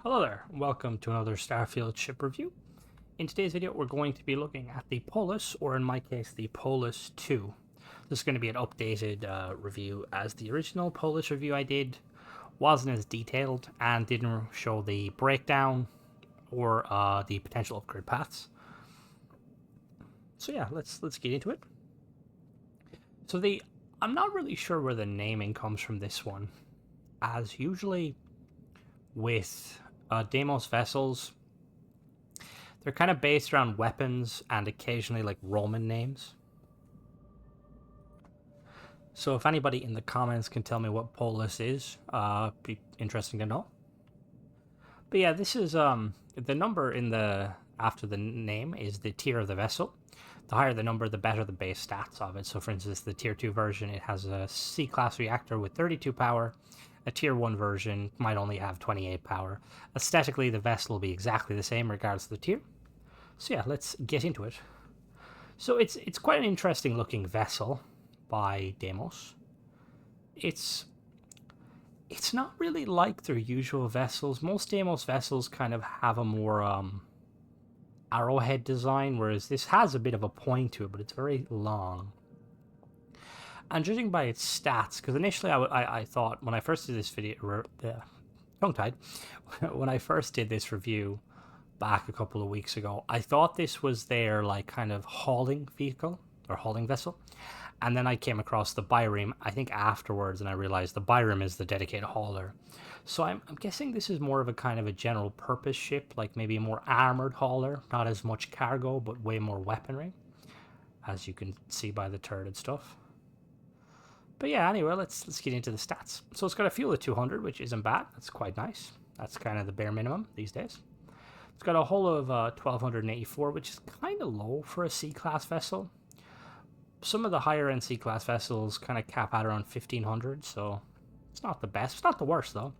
Hello there, welcome to another Starfield ship review. In today's video we're going to be looking at the Polus, or in my case the Polus 2. This is going to be an updated review, as the original Polus review I did wasn't as detailed and didn't show the breakdown or the potential upgrade paths. So yeah, let's get into it. So I'm not really sure where the naming comes from this one, as usually with Deimos vessels, they're kind of based around weapons and occasionally like Roman names. So if anybody in the comments can tell me what Polus is, be interesting to know. But yeah, this is the number in the after the name is the tier of the vessel. The higher the number, the better the base stats of it. So for instance, the tier 2 version, it has a C-class reactor with 32 power. A tier 1 version might only have 28 power. Aesthetically, the vessel will be exactly the same regardless of the tier. So yeah, let's get into it. So it's quite an interesting looking vessel by Deimos. It's not really like their usual vessels. Most Deimos vessels kind of have a more arrowhead design, whereas this has a bit of a point to it, but it's very long. And judging by its stats, because initially I thought when I first did this video, tongue-tied, when I first did this review back a couple of weeks ago, I thought this was their like kind of hauling vehicle or hauling vessel, and then I came across the Byreme, I think afterwards, and I realized the Byreme is the dedicated hauler. So I'm guessing this is more of a kind of a general purpose ship, like maybe a more armored hauler, not as much cargo, but way more weaponry, as you can see by the turret and stuff. But yeah, anyway, let's get into the stats. So it's got a fuel of 200, which isn't bad. That's quite nice. That's kind of the bare minimum these days. It's got a hull of 1284, which is kind of low for a C-class vessel. Some of the higher-end C-class vessels kind of cap out around 1500, so it's not the best. It's not the worst, though.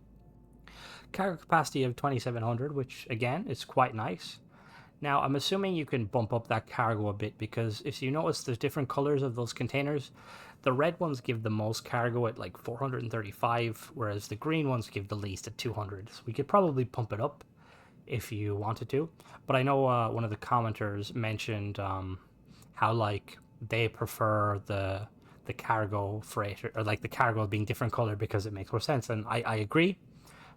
Cargo capacity of 2700, which, again, is quite nice. Now, I'm assuming you can bump up that cargo a bit, because if you notice there's different colors of those containers, the red ones give the most cargo at like 435, whereas the green ones give the least at 200. So we could probably pump it up if you wanted to. But I know one of the commenters mentioned how like they prefer the cargo freighter, or like the cargo being different color because it makes more sense, and I agree.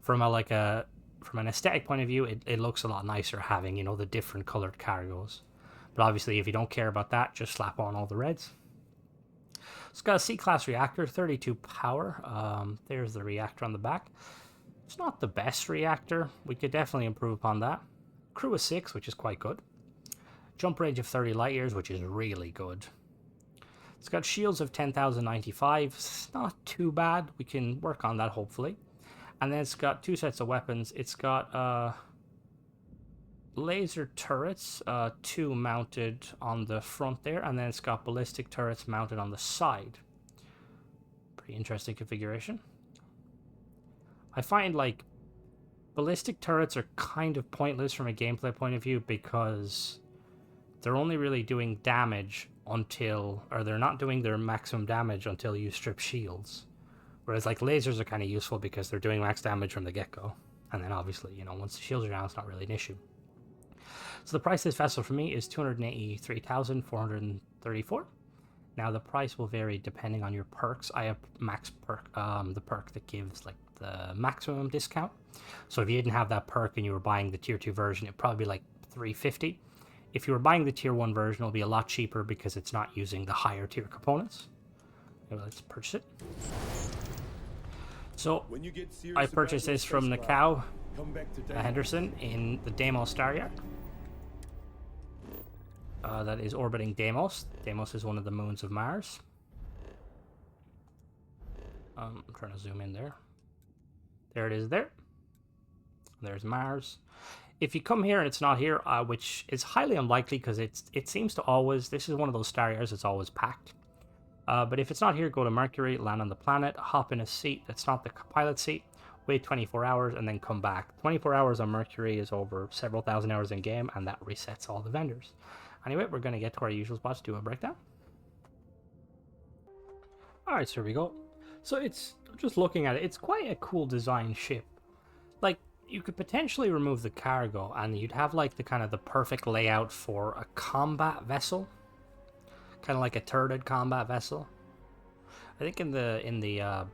From an aesthetic point of view, it looks a lot nicer having, you know, the different colored cargoes. But obviously, if you don't care about that, just slap on all the reds. It's got a C-class reactor, 32 power. There's the reactor on the back. It's not the best reactor. We could definitely improve upon that. Crew of 6, which is quite good. Jump range of 30 light years, which is really good. It's got shields of 10,095. It's not too bad. We can work on that, hopefully. And then it's got 2 sets of weapons. It's got laser turrets, 2 mounted on the front there, and then it's got ballistic turrets mounted on the side. Pretty interesting configuration. I find like ballistic turrets are kind of pointless from a gameplay point of view, because they're only really doing damage until, or they're not doing their maximum damage until you strip shields. Whereas like lasers are kind of useful because they're doing max damage from the get-go. And then obviously, you know, once the shields are down, it's not really an issue. So the price of this vessel for me is 283,434. Now the price will vary depending on your perks. I have max perk, the perk that gives like the maximum discount. So if you didn't have that perk and you were buying the tier 2 version, it'd probably be like 350. If you were buying the tier 1 version, it'll be a lot cheaper because it's not using the higher tier components. Okay, let's purchase it. So I purchased this from Nakao Henderson in the Deimos Star Yard. That is orbiting Deimos. Deimos is one of the moons of Mars. I'm trying to zoom in there. There it is there. There's Mars. If you come here and it's not here, which is highly unlikely because it seems to always, this is one of those star yards that's always packed. But if it's not here, go to Mercury, land on the planet, hop in a seat that's not the pilot seat, wait 24 hours, and then come back. 24 hours on Mercury is over several thousand hours in game, and that resets all the vendors. Anyway, we're going to get to our usual spots to do a breakdown. Alright, so here we go. So it's, just looking at it, it's quite a cool design ship. Like, you could potentially remove the cargo, and you'd have like the kind of the perfect layout for a combat vessel, kind of like a turreted combat vessel. I think in the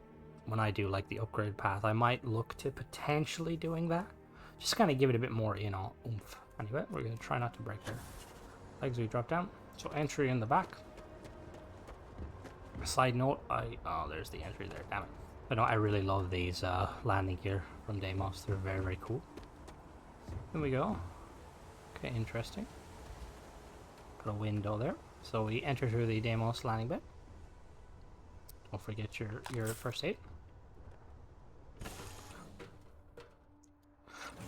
when I do like the upgrade path, I might look to potentially doing that, just kind of give it a bit more, you know, oomph. Anyway, we're gonna try not to break their legs. We drop down. So entry in the back. Side note, oh, there's the entry there. Damn it. But no, I really love these landing gear from Deimos. They're very, very cool. Here we go. Okay, interesting. Put a window there. So we enter through the Deimos landing bay. Don't forget your first aid.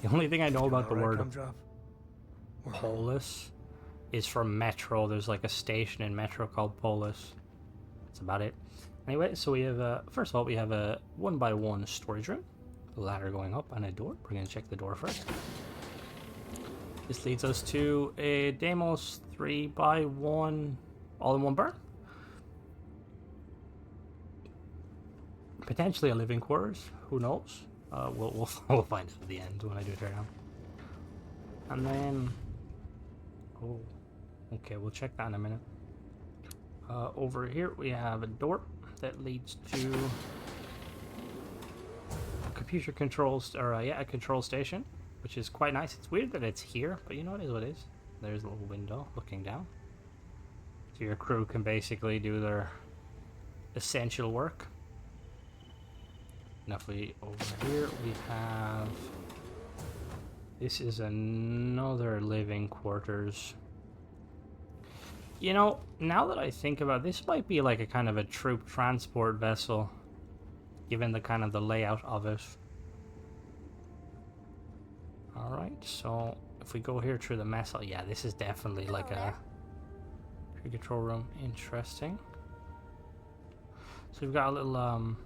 The only thing I know about the word Polus is from Metro. There's like a station in Metro called Polus. That's about it. Anyway, so we have, first of all, we have a 1x1 storage room. A ladder going up and a door. We're going to check the door first. This leads us to a Deimos 3x1 all-in-one burn. Potentially a living quarters. Who knows? We'll find it at the end when I do it right now. And then... oh, okay, we'll check that in a minute. Over here we have a door that leads to a computer controls, or a control station, which is quite nice. It's weird that it's here, but you know, it is what it is. There's a little window looking down, so your crew can basically do their essential work. And if we over here we have, this is another living quarters. You know, now that I think about it, this might be like a kind of a troop transport vessel, given the kind of the layout of it. Alright, so if we go here through the mess hall, yeah, this is definitely like a control room. Interesting. So we've got a little,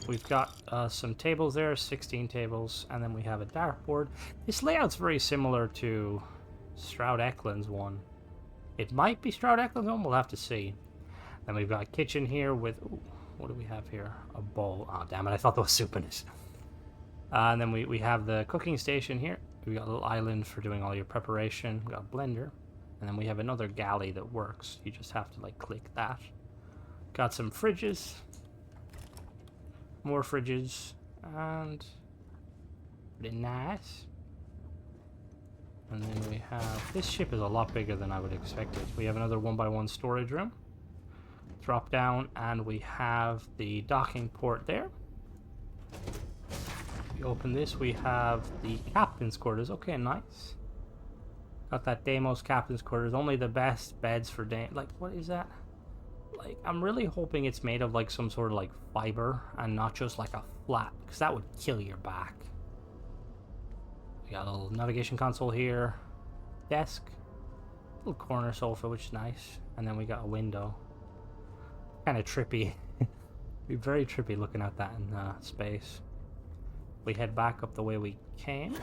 we've got some tables there, 16 tables, and then we have a dartboard. This layout's very similar to Stroud Eklund's one. It might be Stroud Eklund's one, we'll have to see. Then we've got a kitchen here with, ooh, what do we have here? A bowl. Oh, damn it, I thought there was soup in it. And then we have the cooking station here. We got a little island for doing all your preparation. We got a blender. And then we have another galley that works. You just have to like click that. Got some fridges. More fridges. And pretty nice. And then we have, this ship is a lot bigger than I would expect it. We have another 1x1 storage room. Drop down, and we have the docking port there. We open this, we have the captain's quarters. Okay, nice. Got that Deimos captain's quarters. Only the best beds for like, what is that? Like, I'm really hoping it's made of like some sort of like fiber and not just like a flat, because that would kill your back. We got a little navigation console here, desk, little corner sofa, which is nice, and then we got a window. Kind of trippy. Be very trippy looking at that in space. We head back up the way we came.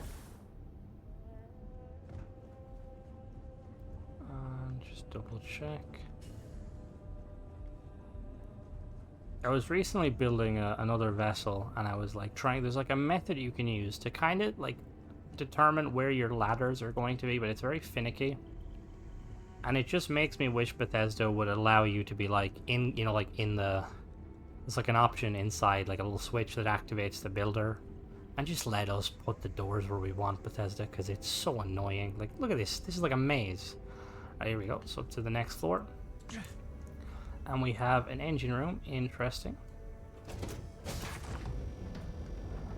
Just double check. I was recently building another vessel, and I was like trying, there's like a method you can use to kind of like determine where your ladders are going to be, but it's very finicky. And it just makes me wish Bethesda would allow you to be like in, you know, like in the, there's like an option inside, like a little switch that activates the builder, and just let us put the doors where we want, Bethesda, because it's so annoying. Like, look at this. This is like a maze. Right, here we go. So up to the next floor. And we have an engine room. Interesting.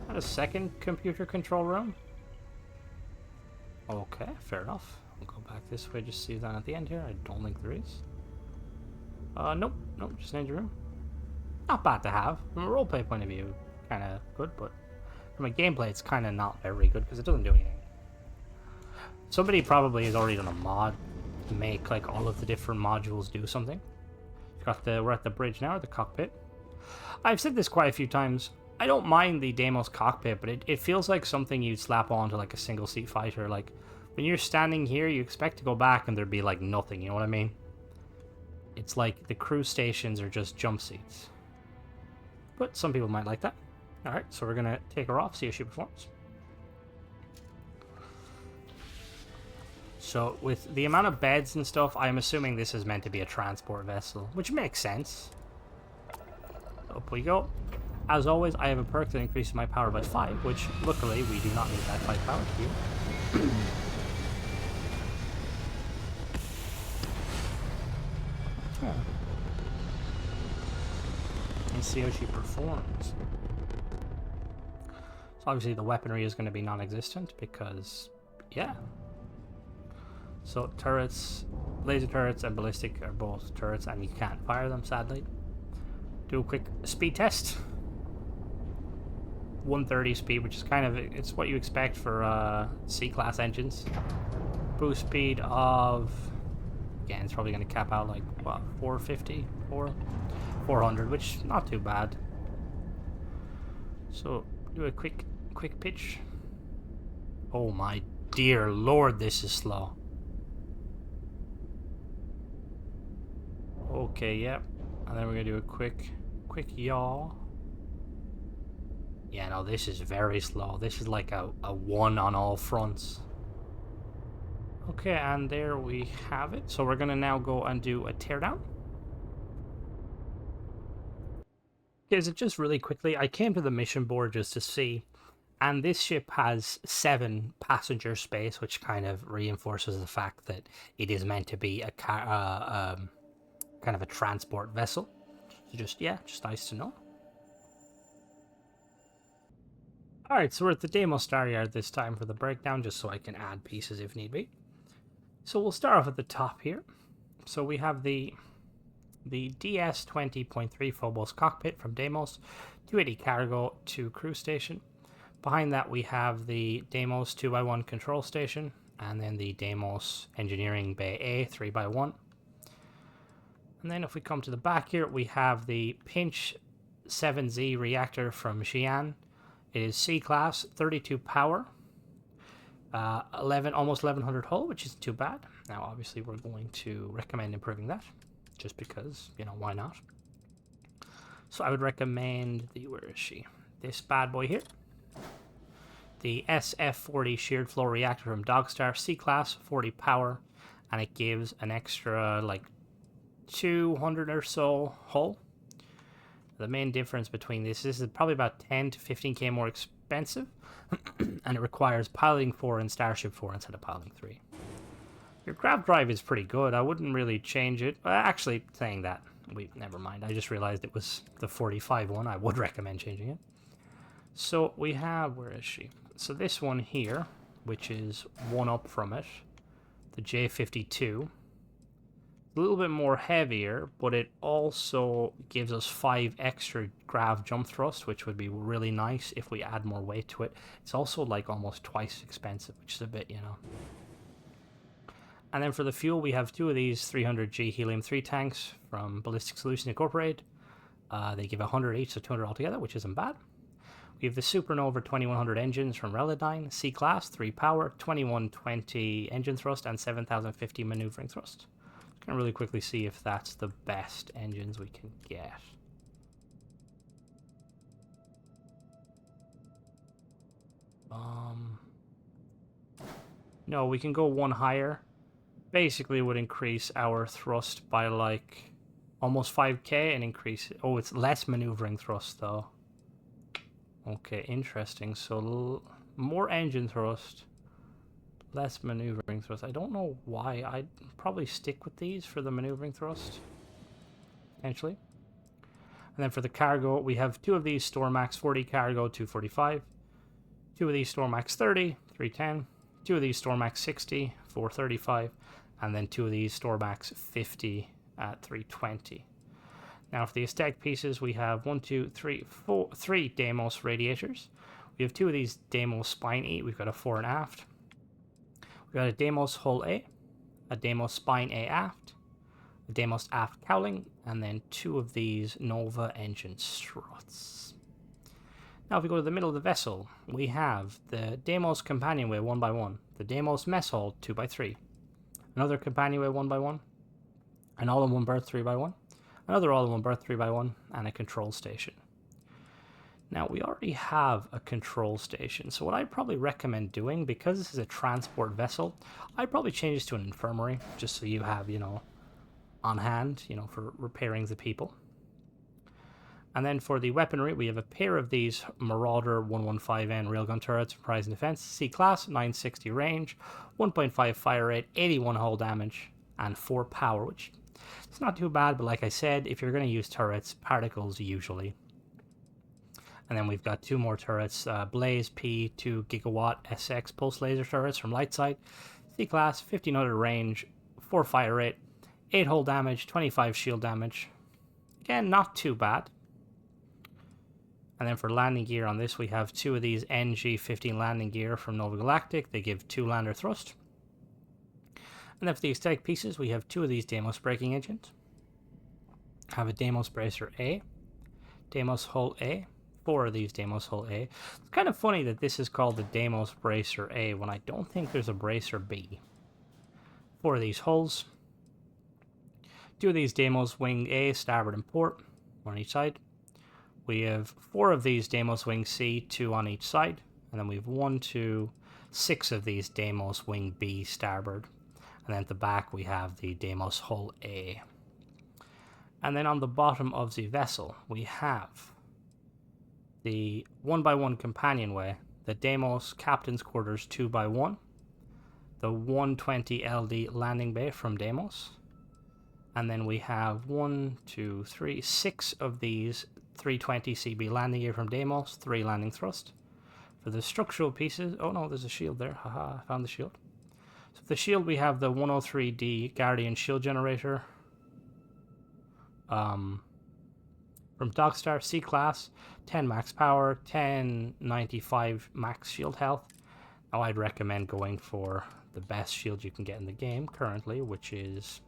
And a second computer control room. Okay, fair enough. We'll go back this way, just see that at the end here. I don't think there is. Nope, just an engine room. Not bad to have. From a roleplay point of view, kind of good, but from a gameplay, it's kind of not very good because it doesn't do anything. Somebody probably has already done a mod to make like all of the different modules do something. We're at the bridge now, or the cockpit. I've said this quite a few times. I don't mind the Deimos cockpit, but it feels like something you'd slap onto like a single seat fighter. Like when you're standing here, you expect to go back and there'd be like nothing, you know what I mean? It's like the crew stations are just jump seats. But some people might like that. Alright, so we're gonna take her off, see how she performs. So, with the amount of beds and stuff, I'm assuming this is meant to be a transport vessel, which makes sense. Up we go. As always, I have a perk that increases my power by 5, which, luckily, we do not need that 5 power here. And see how she performs. So obviously the weaponry is going to be non-existent because, yeah. So turrets, laser turrets and ballistic are both turrets and you can't fire them, sadly. Do a quick speed test. 130 speed, which is kind of, it's what you expect for C-class engines. Boost speed of, again, it's probably going to cap out like, what, 450? 400, which not too bad. So do a quick pitch. Oh my dear lord, this is slow. Okay, yep. And then we're gonna do a quick yaw. Yeah, no, this is very slow. This is like a 1 on all fronts. Okay, and there we have it. So we're gonna now go and do a teardown. Okay, so just really quickly, I came to the mission board just to see, and this ship has 7 passenger space, which kind of reinforces the fact that it is meant to be a kind of a transport vessel. So just nice to know. Alright, so we're at the Deimos Star Yard this time for the breakdown, just so I can add pieces if need be. So we'll start off at the top here. So we have the DS 20.3 Phobos cockpit from Deimos, 280 cargo to crew station. Behind that we have the Deimos 2x1 control station, and then the Deimos Engineering Bay A 3x1. And then if we come to the back here, we have the Pinch 7Z reactor from Xi'an. It is C-class, 32 power, almost 1100 hull, which isn't too bad. Now, obviously, we're going to recommend improving that, just because, you know, why not? So I would recommend where is she? This bad boy here. The SF-40 sheared flow reactor from Dogstar, C-class, 40 power, and it gives an extra, like, 200 or so hull. The main difference between this is probably about 10 to 15k more expensive, and it requires piloting 4 and Starship 4 instead of piloting 3. Your grav drive is pretty good. I wouldn't really change it. Actually, saying that, never mind. I just realized it was the 45 one. I would recommend changing it. So we have, where is she? So this one here, which is one up from it, the J52. A little bit more heavier, but it also gives us 5 extra grav jump thrust, which would be really nice if we add more weight to it. It's also like almost twice expensive, which is a bit, you know. And then for the fuel, we have 2 of these 300G helium-3 tanks from Ballistic Solutions Incorporated. They give 100 each, so 200 altogether, which isn't bad. We have the Supernova 2100 engines from Relodyne, C-class, 3 power, 2120 engine thrust, and 7050 maneuvering thrust. Going to really quickly see if that's the best engines we can get. No, we can go 1 higher. Basically would increase our thrust by like almost 5k and increase it. Oh, it's less maneuvering thrust though. Okay, interesting. So more engine thrust, less maneuvering thrust. I don't know why. I'd probably stick with these for the maneuvering thrust, potentially. And then for the cargo, we have 2 of these Stormax 40 cargo, 245. 2 of these Stormax 30, 310. 2 of these Stormax 60, 435. And then 2 of these Stormax 50 at 320. Now for the aesthetic pieces, we have 3 Deimos radiators. We have 2 of these Deimos spine 8. We've got a fore and aft. We've got a Deimos hull A, a Deimos spine A aft, a Deimos aft cowling, and then 2 of these Nova engine struts. Now if we go to the middle of the vessel, we have the Deimos companionway 1x1, the Deimos mess hall 2x3, another companionway 1x1, an all-in-one berth 3x1, another all-in-one berth 3x1, and a control station. Now, we already have a control station, so what I'd probably recommend doing, because this is a transport vessel, I'd probably change this to an infirmary, just so you have, you know, on hand, you know, for repairing the people. And then for the weaponry, we have a pair of these Marauder 115N railgun turrets, Prize and Defense, C-Class, 960 range, 1.5 fire rate, 81 hull damage, and 4 power, which is not too bad, but like I said, if you're going to use turrets, particles usually. And then we've got 2 more turrets, Blaze P 2 gigawatt SX pulse laser turrets from Lightside, C-Class, 1500 range, 4 fire rate, 8 hull damage, 25 shield damage. Again, not too bad. And then for landing gear on this, we have 2 of these NG-15 landing gear from Nova Galactic. They give 2 lander thrust. And then for the aesthetic pieces, we have 2 of these Deimos braking engines. Have a Deimos bracer A, Deimos hull A, 4 of these Deimos hull A. It's kind of funny that this is called the Deimos bracer A when I don't think there's a bracer B. 4 of these hulls. 2 of these Deimos wing A, starboard and port, 1 on each side. We have 4 of these Deimos wing C, 2 on each side. And then we have 1, 2, 6 of these Deimos wing B, starboard. And then at the back we have the Deimos hull A. And then on the bottom of the vessel we have the 1x1 companionway, the Deimos Captain's Quarters 2x1, the 120 LD landing bay from Deimos. And then we have 1, 2, 3, 6 of these 320 CB landing gear from Deimos, 3 landing thrust. For the structural pieces, oh no, there's a shield there. Haha, I found the shield. So for the shield, we have the 103D Guardian shield generator from Dogstar, C-Class, 10 max power, 1095 max shield health. Now I'd recommend going for the best shield you can get in the game currently, which is...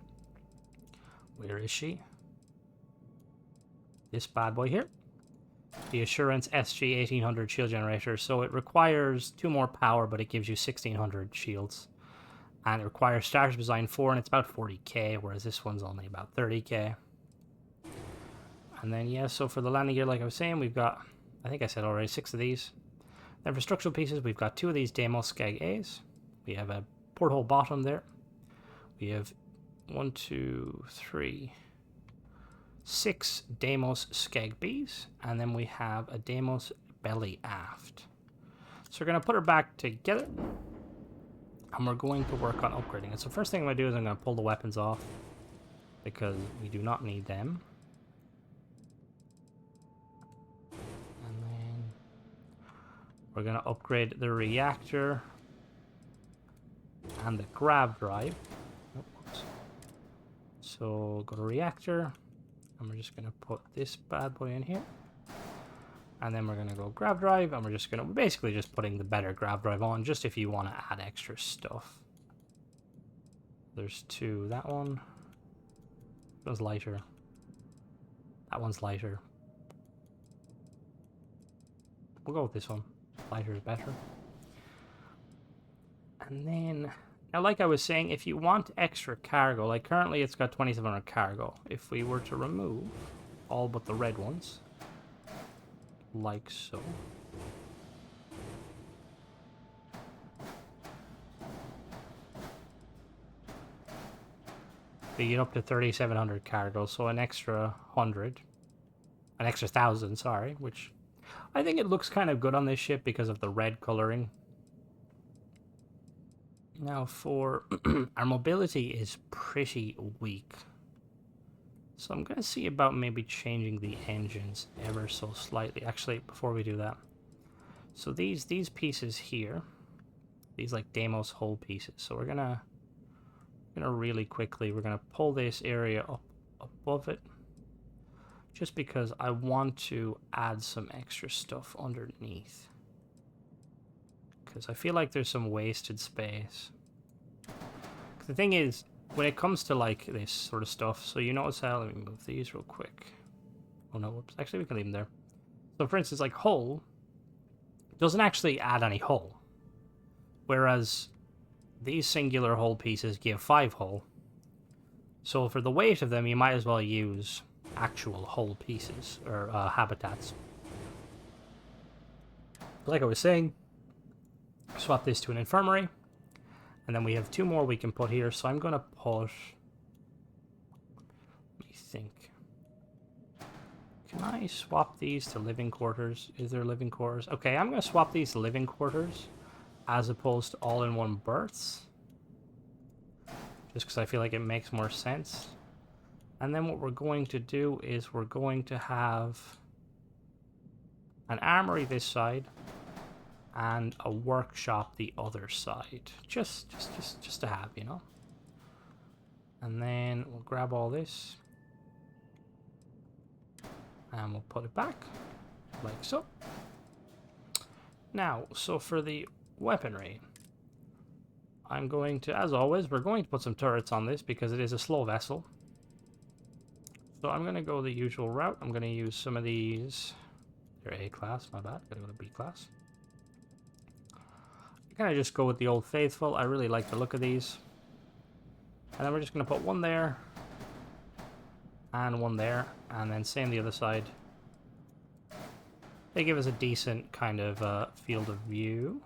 where is she? This bad boy here. The Assurance SG 1800 shield generator. So it requires 2 more power, but it gives you 1600 shields. And it requires Starship Design 4, and it's about 40k, whereas this one's only about 30k. And then, yeah, so for the landing gear, like I was saying, we've got, I think I said already, 6 of these. Then for structural pieces, we've got 2 of these Deimos Skeg A's. We have a porthole bottom there. We have 1, 2, 3, 6 Deimos Skeg B's, and then we have a Deimos belly aft. So we're going to put her back together, and we're going to work on upgrading it. So first thing I'm going to do is I'm going to pull the weapons off, because we do not need them. And then we're going to upgrade the reactor and the grav drive. So go to reactor, and we're just going to put this bad boy in here. And then we're going to go grav drive, and we're just going to basically just putting the better grav drive on, just if you want to add extra stuff. There's 2. That one was lighter. That one's lighter. We'll go with this one. Lighter is better. And then... now, like I was saying, if you want extra cargo, like currently it's got 2700 cargo. If we were to remove all but the red ones, like so. We get up to 3700 cargo, so an extra 100. An extra 1000, sorry, which I think it looks kind of good on this ship because of the red coloring. Now for our mobility is pretty weak. So I'm going to see about maybe changing the engines ever so slightly. Actually, before we do that. So these pieces here, these like Deimos hull pieces. So we're gonna really quickly, we're gonna pull this area up above it. Just because I want to add some extra stuff underneath. Because I feel like there's some wasted space. The thing is, when it comes to like this sort of stuff, so you notice how, let me move these real quick. Oh no, whoops. Actually we can leave them there. So for instance, like hull doesn't actually add any hull. Whereas these singular hull pieces give 5 hull. So for the weight of them, you might as well use actual hull pieces, or habitats. like I was saying, swap this to an infirmary. And then we have 2 more we can put here. So I'm going to put... Let me think. Can I swap these to living quarters? Is there living quarters? Okay, I'm going to swap these to living quarters as opposed to all-in-one berths. Just because I feel like it makes more sense. And then what we're going to do is we're going to have an armory this side and a workshop the other side. Just to have, you know. And then we'll grab all this. And we'll put it back, like so. Now, so for the weaponry, I'm going to, as always, we're going to put some turrets on this because it is a slow vessel. So I'm going to go the usual route. I'm going to use some of these. They're A class, my bad. Gotta go to B class. Kind of just go with the old faithful. I really like the look of these. And then we're just going to put one there. And one there. And then same the other side. They give us a decent kind of field of view.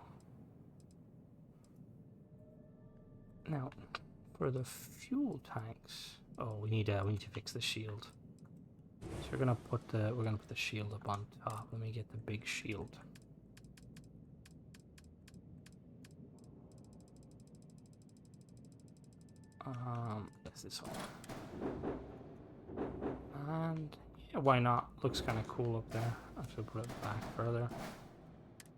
Now, for the fuel tanks... Oh, we need to fix the shield. So we're gonna put the shield up on top. Let me get the big shield. That's this one. And yeah, why not? Looks kind of cool up there. I should put it back further.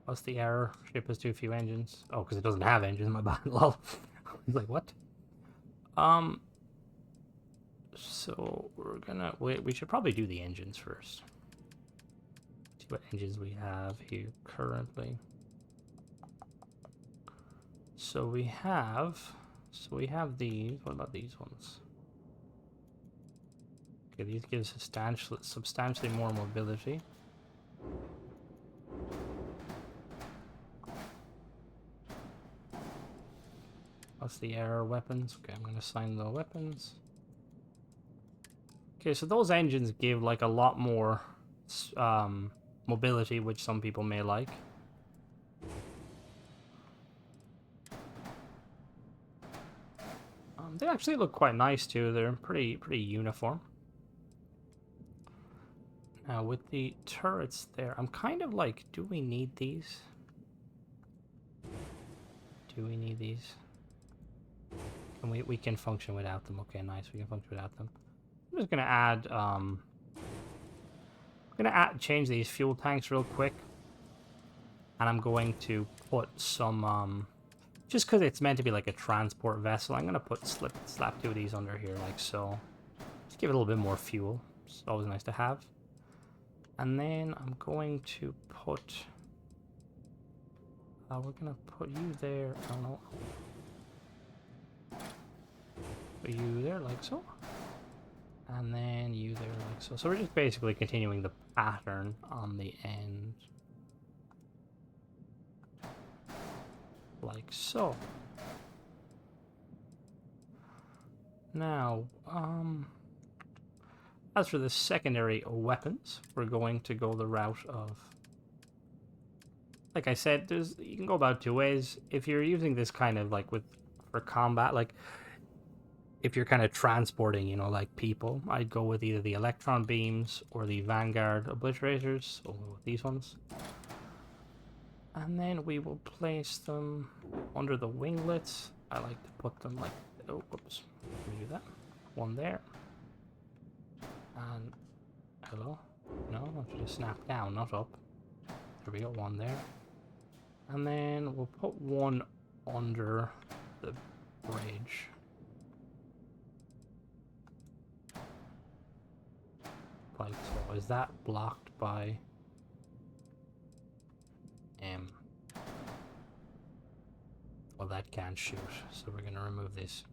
What's the error? Ship has too few engines. Oh, because it doesn't have engines. My bad. Lol. I was like, what? So we're gonna wait. We should probably do the engines first. See what engines we have here currently. So we have these. What about these ones? Okay, these give substantially more mobility. What's the error? Weapons. Okay, I'm going to assign the weapons. Okay, so those engines give like a lot more mobility, which some people may like. They actually look quite nice too. They're pretty uniform. Now with the turrets there, I'm kind of like, do we need these? Do we need these? And we can function without them. Okay, nice. We can function without them. I'm just gonna change these fuel tanks real quick, and I'm going to put some just because it's meant to be like a transport vessel. I'm gonna slap 2 of these under here like so. Just give it a little bit more fuel. It's always nice to have. And then I'm going to put. We're gonna put you there. I don't know. Put you there like so. And then you there like so. So we're just basically continuing the pattern on the end. Like so. Now, as for the secondary weapons, we're going to go the route of... Like I said, you can go about 2 ways. If you're using this kind of like for combat, like if you're kind of transporting, you know, like people, I'd go with either the electron beams or the Vanguard obliterators, or these ones. And then we will place them under the winglets. I like to put them like, oh, whoops, let me do that. One there. And, hello? No, I should just snap down, not up. There we go, one there. And then we'll put one under the bridge. Like so. Is that blocked by M? Well, that can't shoot, so we're gonna remove this.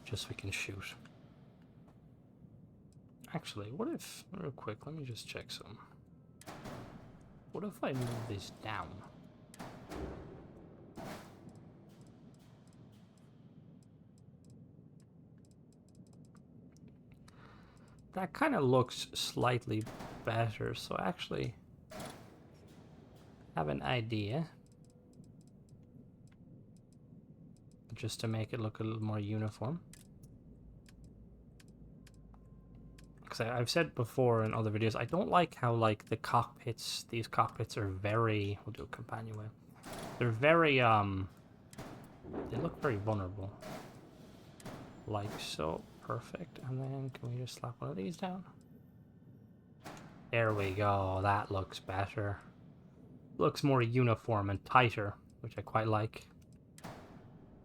Just so we can shoot. Actually, what if, real quick, let me just check some. What if I move this down? That kind of looks slightly better, so actually have an idea. Just to make it look a little more uniform. Because I've said before in other videos, I don't like how, like, the cockpits, these cockpits are very, we'll do a companion way. They're very, they look very vulnerable. Like so. Perfect. And then can we just slap one of these down? There we go. That looks better. Looks more uniform and tighter, which I quite like.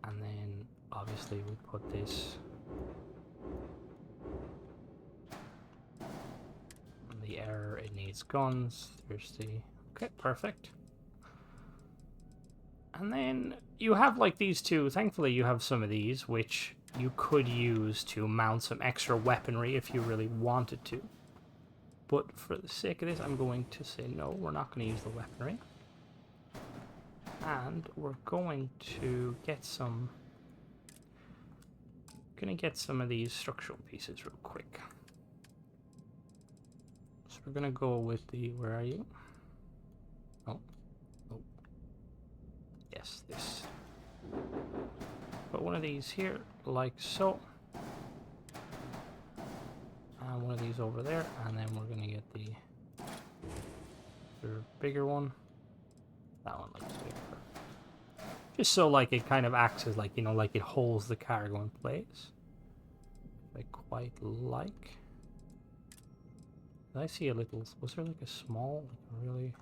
And then obviously we put this on the air. It needs guns. There's the... Okay, perfect. And then you have like these two. Thankfully you have some of these, which you could use to mount some extra weaponry if you really wanted to. But for the sake of this, I'm going to say no, we're not going to use the weaponry. And we're going to get some... Gonna get some of these structural pieces real quick. So we're gonna go with the... Where are you? Oh. Oh. Yes, this. Put one of these here, like so. And one of these over there, and then we're gonna get the bigger one. That one looks bigger. Just so like it kind of acts as like, you know, like it holds the cargo in place. I quite like. Did I see a little, was there like a small, like really...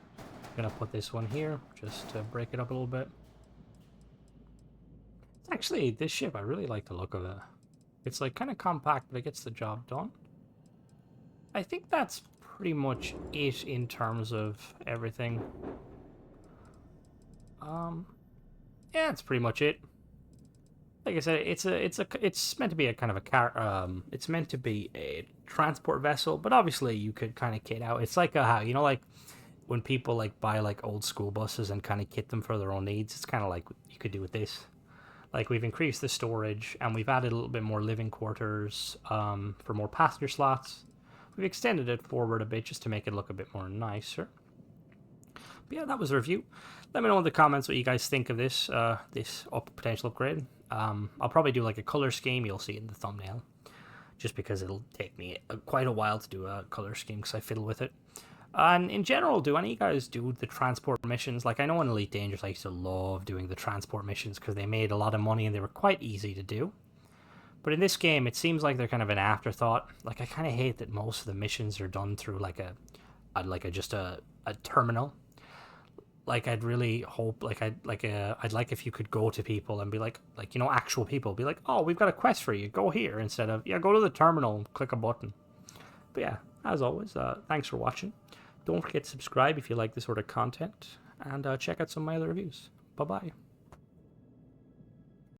I'm gonna put this one here just to break it up a little bit. It's actually, this ship, I really like the look of it. It's like kind of compact, but it gets the job done. I think that's pretty much it in terms of everything. Yeah, that's pretty much it. Like I said, it's meant to be a kind of a it's meant to be a transport vessel, but obviously you could kind of kit out. It's like a, you know, like when people like buy like old school buses and kind of kit them for their own needs. It's kind of like you could do with this. Like we've increased the storage and we've added a little bit more living quarters for more passenger slots. We've extended it forward a bit just to make it look a bit more nicer. But yeah, that was a review. Let me know in the comments what you guys think of this this potential upgrade. I'll probably do like a color scheme. You'll see it in the thumbnail. Just because it'll take me quite a while to do a color scheme because I fiddle with it. And in general, do any of you guys do the transport missions? Like I know in Elite Dangerous I used to love doing the transport missions because they made a lot of money and they were quite easy to do. But in this game, it seems like they're kind of an afterthought. Like I kind of hate that most of the missions are done through like just a terminal. Like I'd really hope, I'd like if you could go to people and be like you know, actual people, be like, oh, we've got a quest for you, go here, instead of, yeah, go to the terminal and click a button. But yeah, as always, thanks for watching. Don't forget to subscribe if you like this sort of content, and check out some of my other reviews. Bye bye.